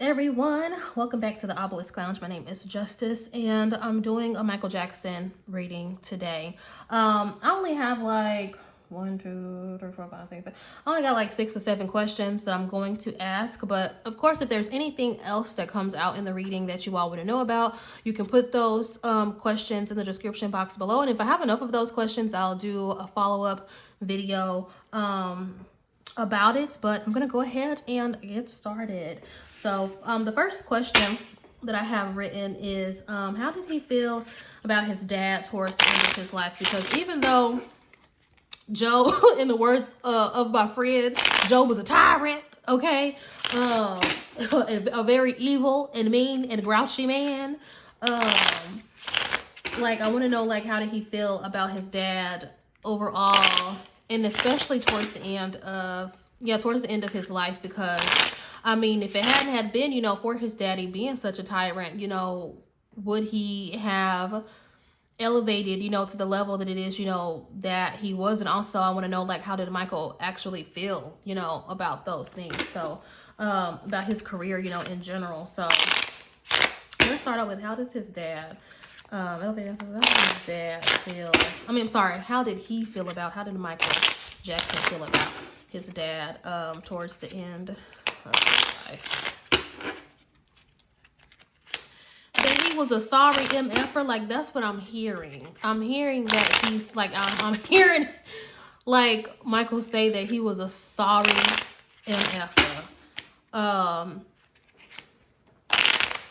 everyone, welcome back to the Obelisk Lounge. My name is Justice and I'm doing a Michael Jackson reading today. I only have like 1, 2, 3, 4, 5, 6, 7. I only got like 6 or 7 questions that I'm going to ask, but of course if there's anything else that comes out in the reading that you all want to know about, you can put those questions in the description box below, and if I have enough of those questions, I'll do a follow-up video about it. But I'm gonna go ahead and get started. So the first question that I have written is how did he feel about his dad towards the end of his life? Because even though Joe, in the words of my friend, Joe was a tyrant, okay, a very evil and mean and grouchy man, like I want to know, like, how did he feel about his dad overall, and especially towards the end of his life? Because I mean, if it hadn't had been, you know, for his daddy being such a tyrant, you know, would he have elevated, you know, to the level that it is, you know, that he was? And also I want to know, like, how did Michael actually feel, you know, about those things? So about his career, you know, in general. So let's start out with, how does his dad how did his dad feel? I mean, I'm sorry, how did he feel about, how did Michael Jackson feel about his dad towards the end of his life? That he was a sorry MFer, like, that's what I'm hearing. I'm hearing that he's like, I'm hearing like Michael say that he was a sorry MFer.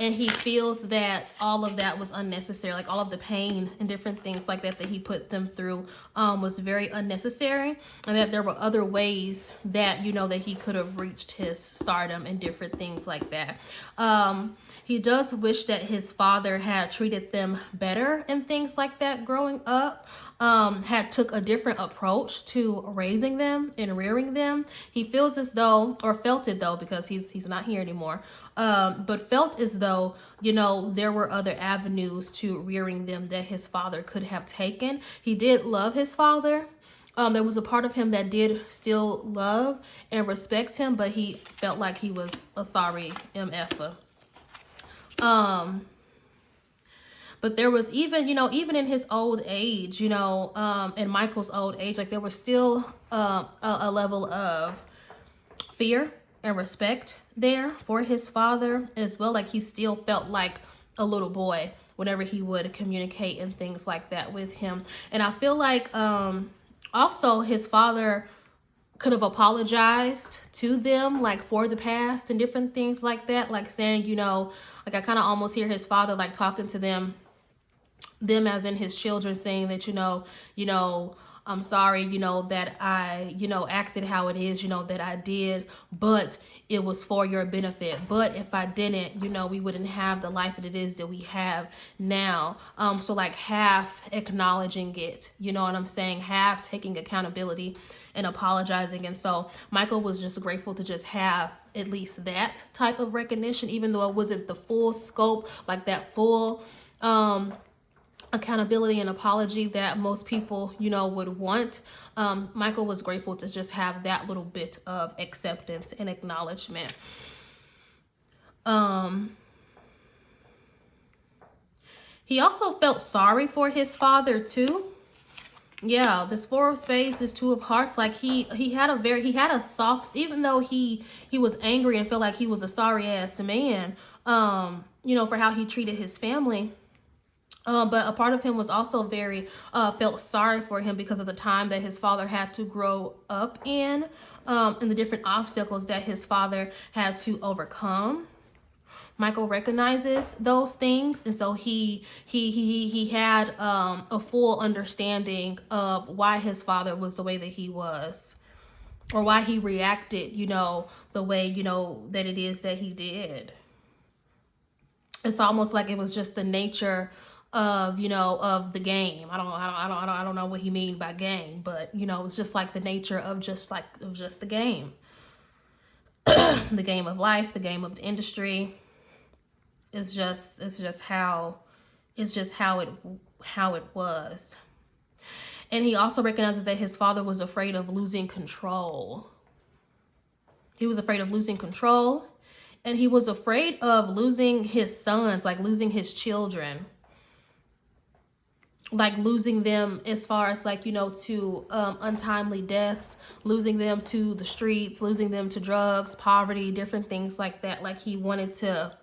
And he feels that all of that was unnecessary, like all of the pain and different things like that that he put them through was very unnecessary, and that there were other ways that, you know, that he could have reached his stardom and different things like that. He does wish that his father had treated them better and things like that growing up, had took a different approach to raising them and rearing them. He feels as though, or felt it though, because he's not here anymore, but felt as though, you know, there were other avenues to rearing them that his father could have taken. He did love his father. There was a part of him that did still love and respect him, but he felt like he was a sorry MFer. But there was even, you know, even in his old age, you know, in Michael's old age, like there was still a level of fear and respect there for his father as well. Like he still felt like a little boy whenever he would communicate and things like that with him. And I feel like also his father could have apologized to them, like, for the past and different things like that, like saying, you know, like I kind of almost hear his father like talking to them as in his children, saying that, you know, I'm sorry, you know, that I, you know, acted how it is, you know, that I did, but it was for your benefit. But if I didn't, you know, we wouldn't have the life that it is that we have now. So like half acknowledging it, you know what I'm saying? Half taking accountability and apologizing. And so Michael was just grateful to just have at least that type of recognition, even though it wasn't the full scope, like that full, accountability and apology that most people, you know, would want. Michael was grateful to just have that little bit of acceptance and acknowledgement. He also felt sorry for his father too. Yeah, this 4 of Spades, this 2 of Hearts, like he had a soft, even though he was angry and felt like he was a sorry ass man, you know, for how he treated his family. But a part of him was also very, felt sorry for him because of the time that his father had to grow up in, and the different obstacles that his father had to overcome. Michael recognizes those things, and so he had a full understanding of why his father was the way that he was, or why he reacted, you know, the way, you know, that it is that he did. It's almost like it was just the nature of, you know, of the game. I don't know what he mean by game, but, you know, it's just like the nature of just the game. The game of life, the game of the industry. It's just how it was. And he also recognizes that his father was afraid of losing control. He was afraid of losing control And he was afraid of losing his sons, like losing his children. Like losing them as far as like, you know, to untimely deaths, losing them to the streets, losing them to drugs, poverty, different things like that. Like he wanted to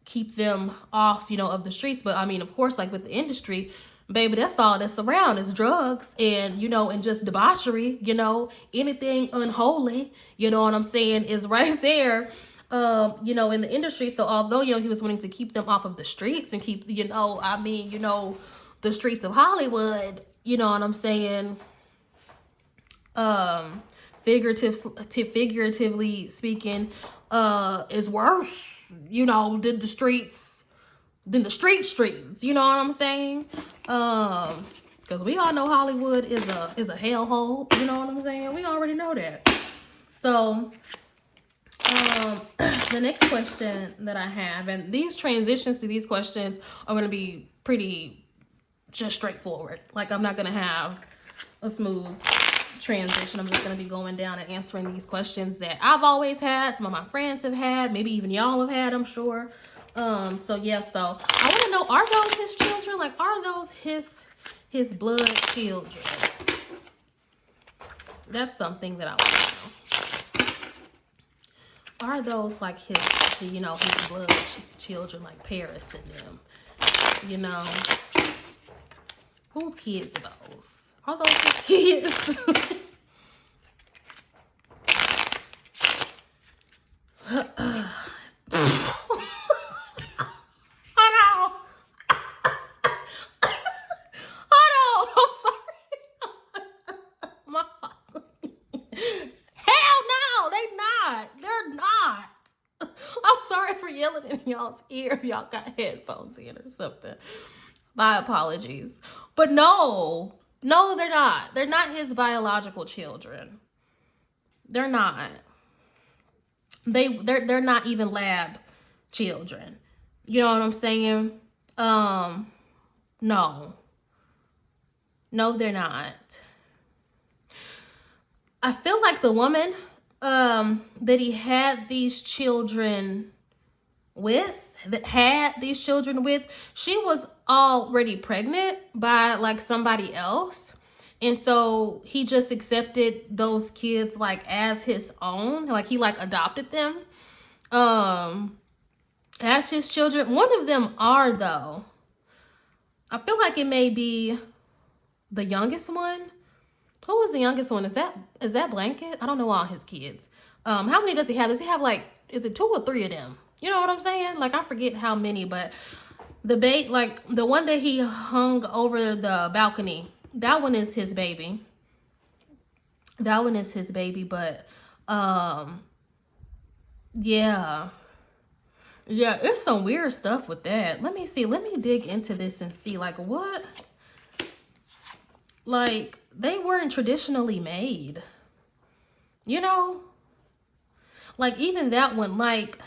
keep them off, you know, of the streets. But I mean, of course, like with the industry, baby, that's all that's around is drugs and, you know, and just debauchery, you know, anything unholy, you know what I'm saying, is right there. You know, in the industry. So although, you know, he was wanting to keep them off of the streets and keep, you know, I mean, you know, the streets of Hollywood, you know what I'm saying? Figuratively speaking, is worse, you know, than the streets, you know what I'm saying? Because we all know Hollywood is a hellhole, you know what I'm saying? We already know that. So, the next question that I have, and these transitions to these questions are going to be pretty just straightforward. Like, I'm not going to have a smooth transition. I'm just going to be going down and answering these questions that I've always had. Some of my friends have had, maybe even y'all have had, I'm sure. So yeah, so I want to know, are those his children? Like, are those his blood children? That's something that I want to know. Are those like his, you know, his blood children, like Paris and them? You know, whose kids are those? Are those his kids? Yelling in y'all's ear if y'all got headphones in or something. My apologies. But no, they're not. They're not his biological children. They're not. They're not even lab children. You know what I'm saying? No, they're not. I feel like the woman that he had these children with, she was already pregnant by like somebody else. And so he just accepted those kids like as his own, like he like adopted them as his children. One of them are, though, I feel like it may be the youngest one. Who was the youngest one? Is that Blanket? I don't know all his kids. How many does he have? Does he have like, is it 2 or 3 of them? You know what I'm saying? Like, I forget how many, but the one that he hung over the balcony, that one is his baby. But yeah, it's some weird stuff with that. Let me see. Let me dig into this and see, like, what? Like, they weren't traditionally made. You know? Like, even that one, like,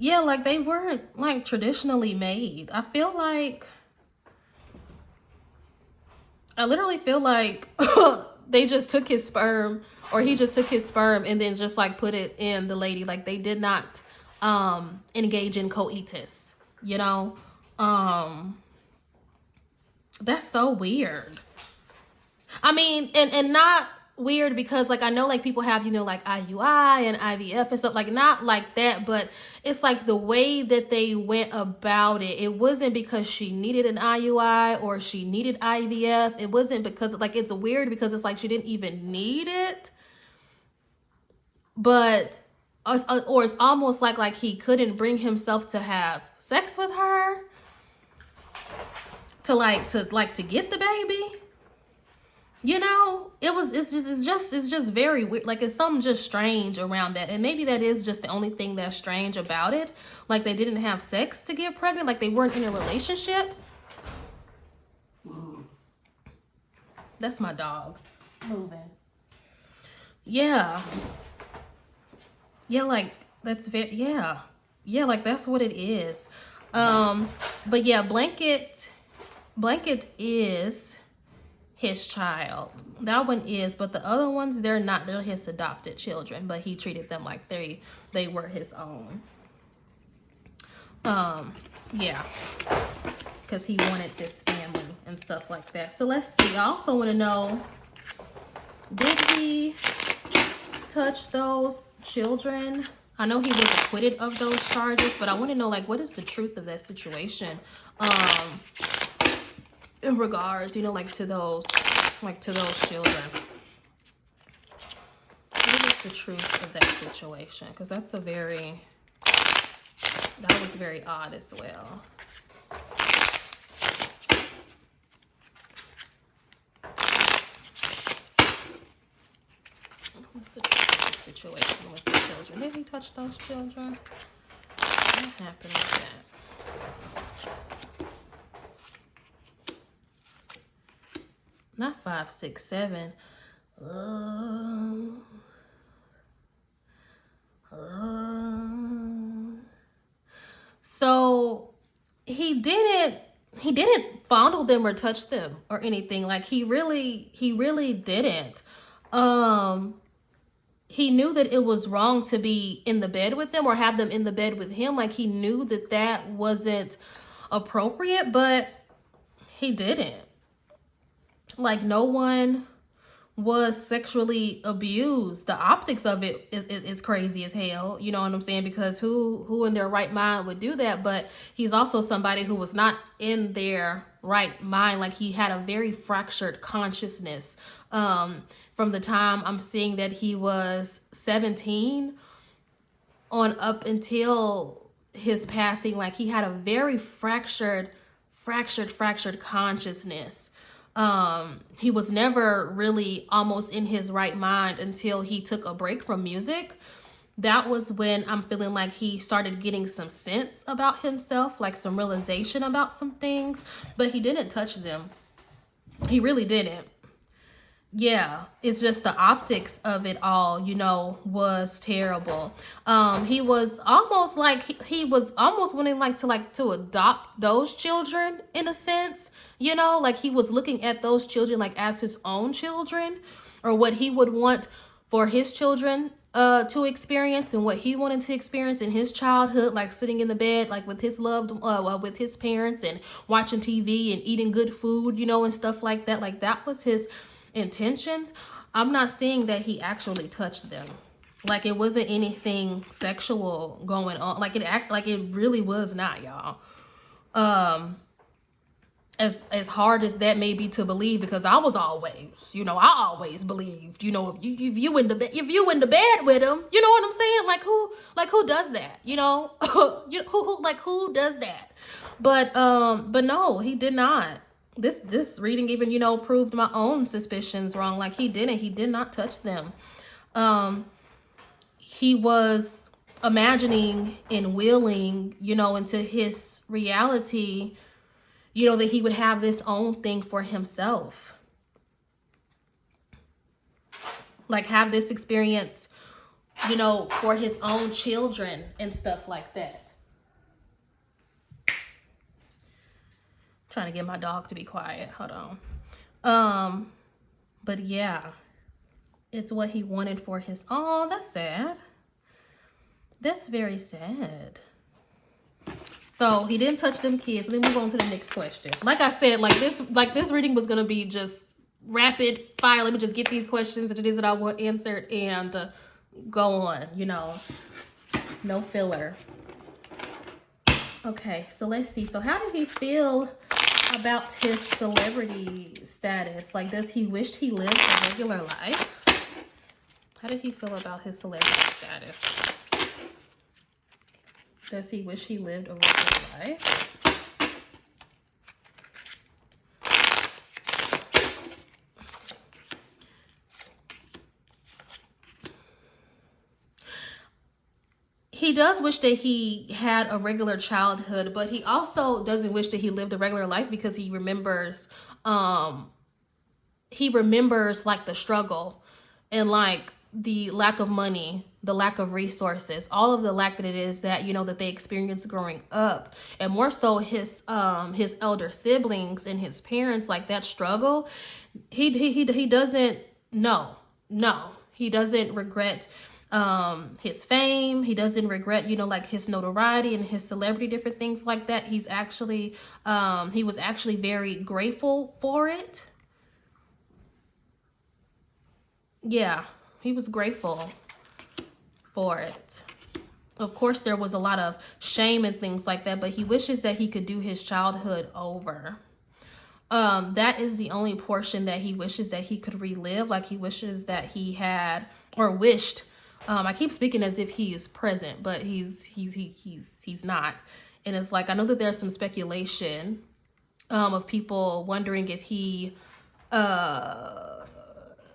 yeah, like, they weren't, like, traditionally made. I literally feel like they just took his sperm, or he just took his sperm and then just, like, put it in the lady. Like, they did not engage in coitus, you know? That's so weird. I mean, and not weird because, like, I know, like, people have, you know, like, IUI and IVF and stuff, like, not like that, but it's like the way that they went about it. It wasn't because she needed an IUI or she needed IVF. It wasn't because, like, it's weird because it's like she didn't even need it. But, or it's almost like he couldn't bring himself to have sex with her to get the baby. You know, it's just very weird. Like, it's something just strange around that. And maybe that is just the only thing that's strange about it. Like, they didn't have sex to get pregnant. Like, they weren't in a relationship. That's my dog moving. Yeah. Yeah, like, that's very, yeah. Yeah, like, that's what it is. But yeah, Blanket is his child. That one is, but the other ones, they're not. They're his adopted children, but he treated them like they were his own. Yeah, because he wanted this family and stuff like that. So let's see. I also want to know, did he touch those children? I know he was acquitted of those charges, but I want to know, like, what is the truth of that situation? In regards, you know, like to those children. What is the truth of that situation? Because that was very odd as well. What's the truth of the situation with the children? Did he touch those children? What happened with that? Not 5, 6, 7. So he didn't fondle them or touch them or anything. Like he really didn't. He knew that it was wrong to be in the bed with them or have them in the bed with him. Like he knew that wasn't appropriate, but he didn't. Like no one was sexually abused. The optics of it is crazy as hell. You know what I'm saying? Because who in their right mind would do that? But he's also somebody who was not in their right mind. Like he had a very fractured consciousness. From the time I'm seeing that he was 17 on up until his passing, like he had a very fractured consciousness. He was never really almost in his right mind until he took a break from music. That was when I'm feeling like he started getting some sense about himself, like some realization about some things, but he didn't touch them. He really didn't. Yeah, it's just the optics of it all, you know, was terrible. He was almost like he was almost wanting to adopt those children in a sense, you know, like he was looking at those children like as his own children, or what he would want for his children to experience and what he wanted to experience in his childhood, like sitting in the bed like with his with his parents and watching TV and eating good food, you know, and stuff like that. Like that was his intentions. I'm not seeing that he actually touched them. Like it wasn't anything sexual going on. Like it really was not, y'all. As hard as that may be to believe, because I always believed, you know, if you in the bed with him, you know what I'm saying? Like who does that? You know, who does that? But no, he did not. This reading even, you know, proved my own suspicions wrong. Like he did not touch them. He was imagining and willing, you know, into his reality, you know, that he would have this own thing for himself. Like have this experience, you know, for his own children and stuff like that. Trying to get my dog to be quiet. Hold on. But yeah, it's what he wanted for his. Oh, that's sad. That's very sad. So he didn't touch them kids. Let me move on to the next question. Like I said, like this reading was gonna be just rapid fire. Let me just get these questions that it is that I want answered and go on. You know, no filler. Okay, so let's see. So how did he feel about his celebrity status? Like, does he wish he lived a regular life? How did he feel about his celebrity status? Does he wish he lived a regular life? He does wish that he had a regular childhood, but he also doesn't wish that he lived a regular life because he remembers like the struggle and like the lack of money, the lack of resources, all of the lack that it is that, you know, that they experienced growing up, and more so his elder siblings and his parents, like that struggle. He doesn't, no, he doesn't regret his fame. He doesn't regret, you know, like his notoriety and his celebrity, different things like that. He's actually he was actually very grateful for it. Yeah, he was grateful for it. Of course, there was a lot of shame and things like that, but he wishes that he could do his childhood over. That is the only portion that he wishes that he could relive. Like, he wishes that he had, or wished. I keep speaking as if he is present, but he's not. And it's like, I know that there's some speculation of people wondering if he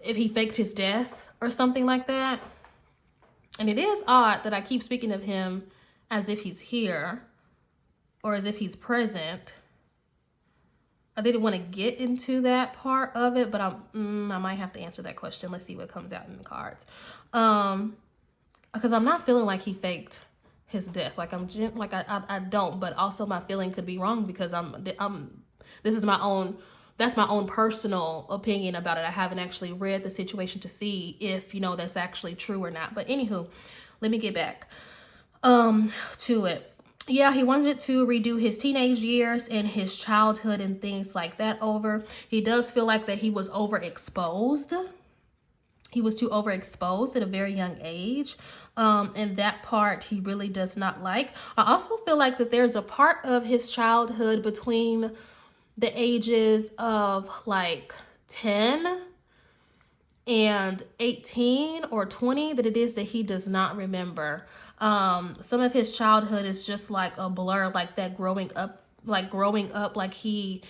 faked his death or something like that. And it is odd that I keep speaking of him as if he's here or as if he's present. I didn't want to get into that part of it, but I might have to answer that question. Let's see what comes out in the cards. Because I'm not feeling like he faked his death. Like, I don't, but also my feeling could be wrong, because this is my own, that's my own personal opinion about it. I haven't actually read the situation to see if, you know, that's actually true or not. But anywho, let me get back to it. Yeah, he wanted to redo his teenage years and his childhood and things like that over. He does feel like that he was overexposed. He was too overexposed at a very young age. And that part he really does not like. I also feel like that there's a part of his childhood between the ages of like 10 and 18 or 20 that it is that he does not remember. Some of his childhood is just like a blur, like that growing up, like he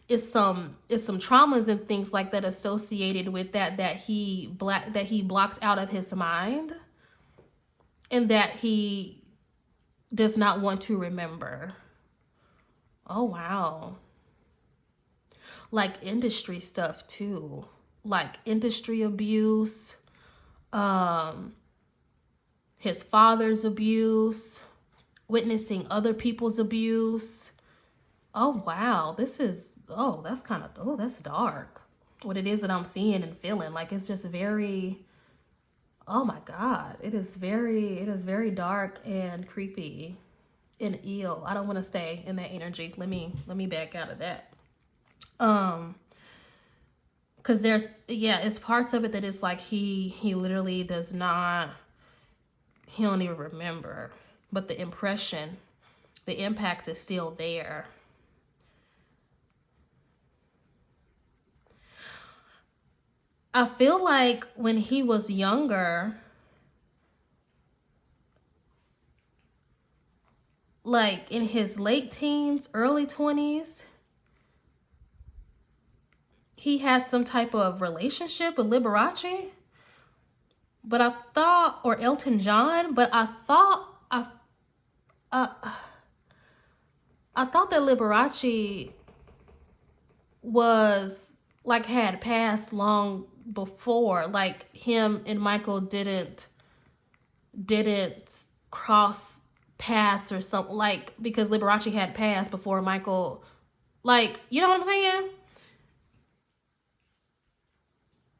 is some traumas and things like that associated with that he blocked out of his mind, and that he does not want to remember. Oh, wow. Like industry stuff too, like industry abuse, his father's abuse, witnessing other people's abuse. Oh, wow. That's dark. What it is that I'm seeing and feeling. Like, it's just very, oh my God. It is very dark and creepy and ill. I don't want to stay in that energy. Let me back out of that. Cause it's parts of it that is like, he literally does not, he don't even remember, but the impression, the impact is still there. I feel like when he was younger, like in his late teens, early 20s, he had some type of relationship with Liberace, but I thought, or Elton John, but I thought that Liberace was like, had passed long before, like him and Michael didn't cross paths or something, like, because Liberace had passed before Michael, like, you know what I'm saying?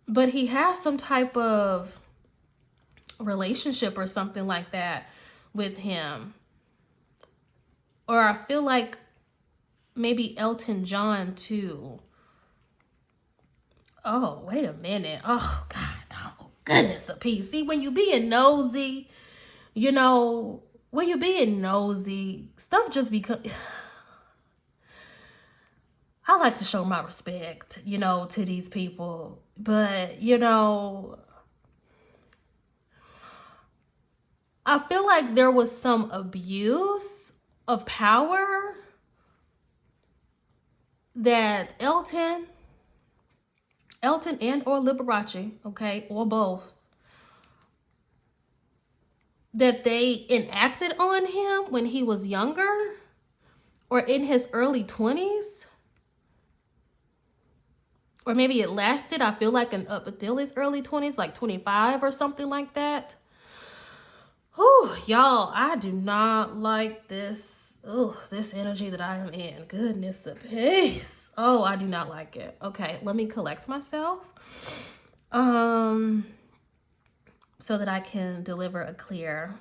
But he has some type of relationship or something like that with him. Or I feel like maybe Elton John too. Oh, wait a minute. Oh, God. Oh, goodness of peace. See, when you being nosy, you know, when you being nosy, stuff just becomes... I like to show my respect, you know, to these people. But, you know, I feel like there was some abuse of power that Elton and or Liberace, okay, or both, that they enacted on him when he was younger or in his early 20s. or maybe it lasted, I feel like, up until his early 20s, like 25 or something like that. Oh, y'all, I do not like this. Oh, this energy that I am in. Goodness the peace. Oh, I do not like it. Okay, let me collect myself. So that I can deliver a clear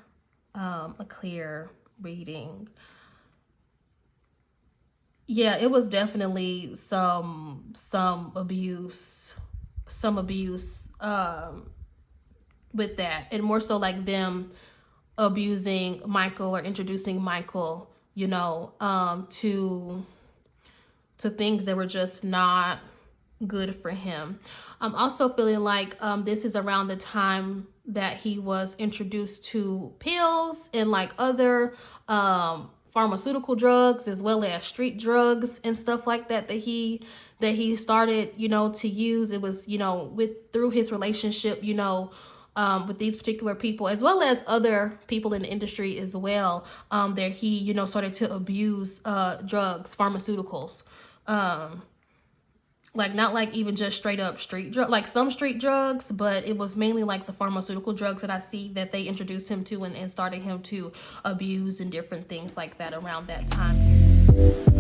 reading. Yeah, it was definitely some abuse with that, and more so like them abusing Michael or introducing Michael, you know, to things that were just not good for him. I'm also feeling like this is around the time that he was introduced to pills and like other pharmaceutical drugs, as well as street drugs and stuff like that that he started, you know, to use. It was, you know, through his relationship, you know, with these particular people, as well as other people in the industry as well, that he, you know, started to abuse drugs, pharmaceuticals. Like not like even just straight up street drug, like some street drugs, but it was mainly like the pharmaceutical drugs that I see that they introduced him to and started him to abuse and different things like that around that time period.